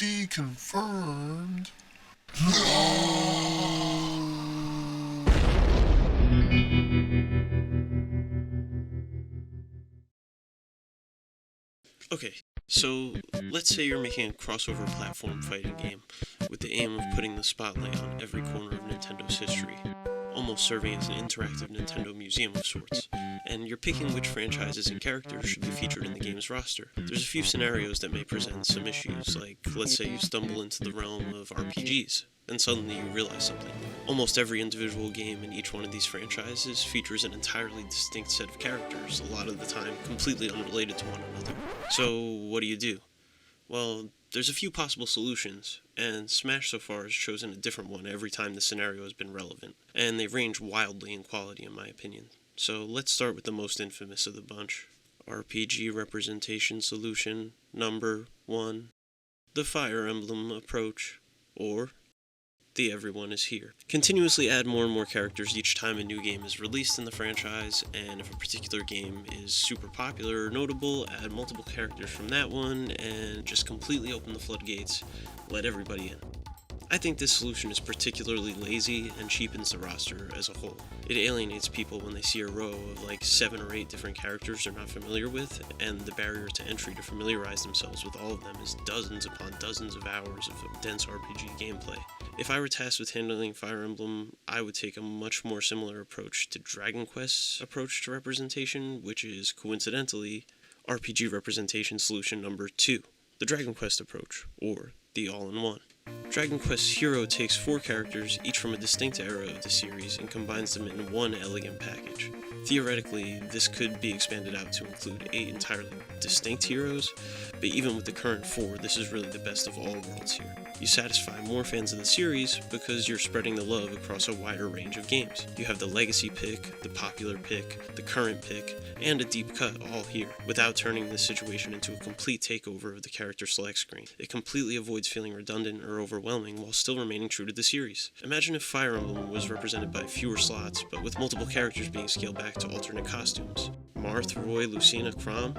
Deconfirmed. Okay, so let's say you're making a crossover platform fighting game with the aim of putting the spotlight on every corner of Nintendo's history, almost serving as an interactive Nintendo museum of sorts, and you're picking which franchises and characters should be featured in the game's roster. There's a few scenarios that may present some issues, like let's say you stumble into the realm of RPGs, and suddenly you realize something. Almost every individual game in each one of these franchises features an entirely distinct set of characters, a lot of the time completely unrelated to one another. So what do? Well, there's a few possible solutions, and Smash so far has chosen a different one every time the scenario has been relevant, and they range wildly in quality in my opinion. So let's start with the most infamous of the bunch. RPG representation solution number 1. The Fire Emblem approach, or the Everyone is Here. Continuously add more and more characters each time a new game is released in the franchise, and if a particular game is super popular or notable, add multiple characters from that one, and just completely open the floodgates, let everybody in. I think this solution is particularly lazy and cheapens the roster as a whole. It alienates people when they see a row of like 7 or 8 different characters they're not familiar with, and the barrier to entry to familiarize themselves with all of them is dozens upon dozens of hours of dense RPG gameplay. If I were tasked with handling Fire Emblem, I would take a much more similar approach to Dragon Quest's approach to representation, which is, coincidentally, RPG representation solution number 2, the Dragon Quest approach, or the all-in-one. Dragon Quest Hero takes 4 characters, each from a distinct era of the series, and combines them in one elegant package. Theoretically, this could be expanded out to include 8 entirely distinct heroes, but even with the current 4, this is really the best of all worlds here. You satisfy more fans of the series because you're spreading the love across a wider range of games. You have the legacy pick, the popular pick, the current pick, and a deep cut all here, without turning this situation into a complete takeover of the character select screen. It completely avoids feeling redundant or overwhelming while still remaining true to the series. Imagine if Fire Emblem was represented by fewer slots, but with multiple characters being scaled back to alternate costumes. Marth, Roy, Lucina, Chrom,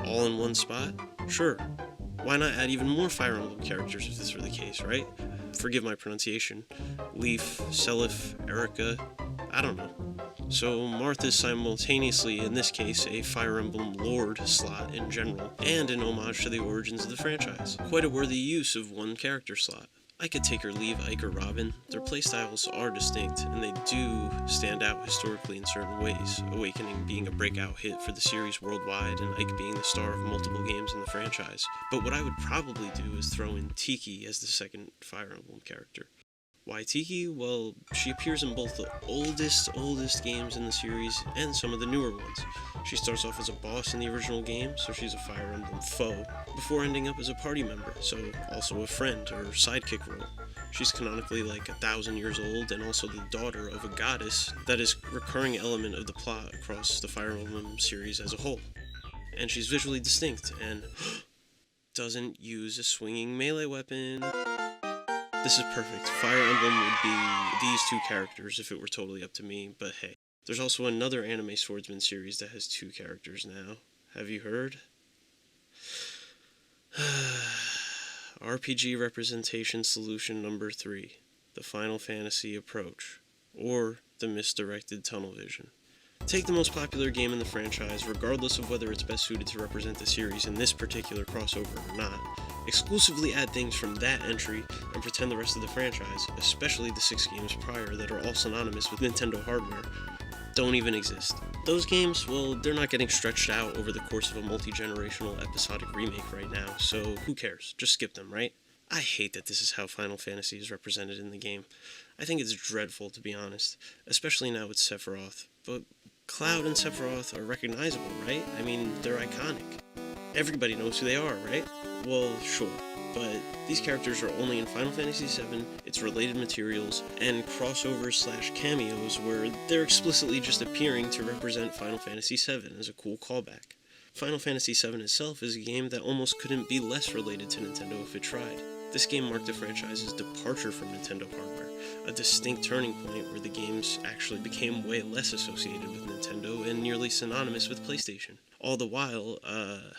all in one spot? Sure. Why not add even more Fire Emblem characters if this were the case, right? Forgive my pronunciation. Leaf, Seliph, Erica, I don't know. So Marth is simultaneously, in this case, a Fire Emblem Lord slot in general, and an homage to the origins of the franchise. Quite a worthy use of one character slot. I could take or leave Ike or Robin. Their playstyles are distinct, and they do stand out historically in certain ways, Awakening being a breakout hit for the series worldwide, and Ike being the star of multiple games in the franchise. But what I would probably do is throw in Tiki as the second Fire Emblem character. Why Tiki? Well, she appears in both the oldest games in the series and some of the newer ones. She starts off as a boss in the original game, so she's a Fire Emblem foe, before ending up as a party member, so also a friend or sidekick role. She's canonically like 1,000 years old and also the daughter of a goddess that is a recurring element of the plot across the Fire Emblem series as a whole. And she's visually distinct and doesn't use a swinging melee weapon. This is perfect. Fire Emblem would be these 2 characters if it were totally up to me, but hey. There's also another anime swordsman series that has 2 characters now. Have you heard? RPG representation solution number 3, the Final Fantasy approach, or the misdirected tunnel vision. Take the most popular game in the franchise, regardless of whether it's best suited to represent the series in this particular crossover or not. Exclusively add things from that entry and pretend the rest of the franchise, especially the 6 games prior that are all synonymous with Nintendo hardware, don't even exist. Those games, well, they're not getting stretched out over the course of a multi-generational episodic remake right now, so who cares? Just skip them, right? I hate that this is how Final Fantasy is represented in the game. I think it's dreadful, to be honest, especially now with Sephiroth. But Cloud and Sephiroth are recognizable, right? I mean, they're iconic. Everybody knows who they are, right? Well, sure, but these characters are only in Final Fantasy VII, its related materials, and crossovers/cameos where they're explicitly just appearing to represent Final Fantasy VII as a cool callback. Final Fantasy VII itself is a game that almost couldn't be less related to Nintendo if it tried. This game marked the franchise's departure from Nintendo hardware, a distinct turning point where the games actually became way less associated with Nintendo and nearly synonymous with PlayStation. All the while,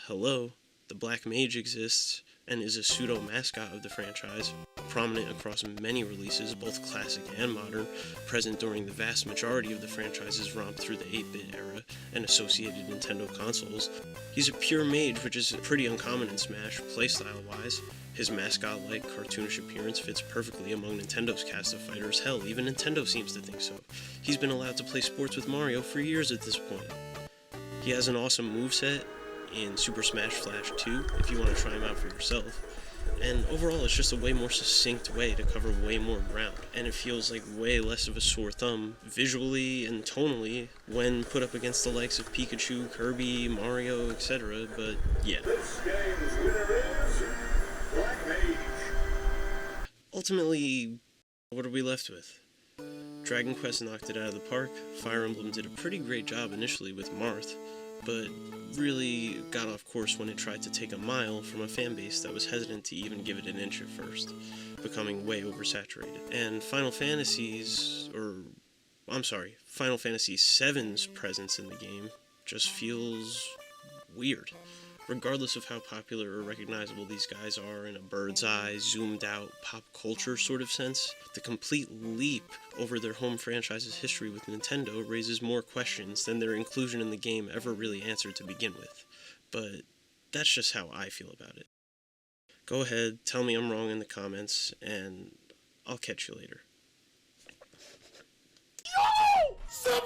hello, the Black Mage exists, and is a pseudo-mascot of the franchise, prominent across many releases, both classic and modern, present during the vast majority of the franchise's romp through the 8-bit era and associated Nintendo consoles. He's a pure mage, which is pretty uncommon in Smash, playstyle-wise. His mascot-like, cartoonish appearance fits perfectly among Nintendo's cast of fighters. Hell, even Nintendo seems to think so. He's been allowed to play sports with Mario for years at this point. He has an awesome moveset in Super Smash Flash 2, if you want to try him out for yourself. And overall, it's just a way more succinct way to cover way more ground, and it feels like way less of a sore thumb, visually and tonally, when put up against the likes of Pikachu, Kirby, Mario, etc., but yeah. Ultimately, what are we left with? Dragon Quest knocked it out of the park. Fire Emblem did a pretty great job initially with Marth, but really got off course when it tried to take a mile from a fanbase that was hesitant to even give it an inch at first, becoming way oversaturated. And Final Fantasy VII's presence in the game just feels weird. Regardless of how popular or recognizable these guys are in a bird's eye, zoomed out, pop culture sort of sense, the complete leap over their home franchise's history with Nintendo raises more questions than their inclusion in the game ever really answered to begin with. But that's just how I feel about it. Go ahead, tell me I'm wrong in the comments, and I'll catch you later. No! Sakurai!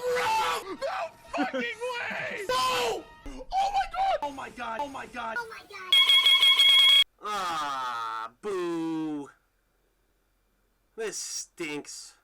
No fucking way! No! Oh my god! Oh my god! Oh my god! Oh my god! Ah, boo. This stinks.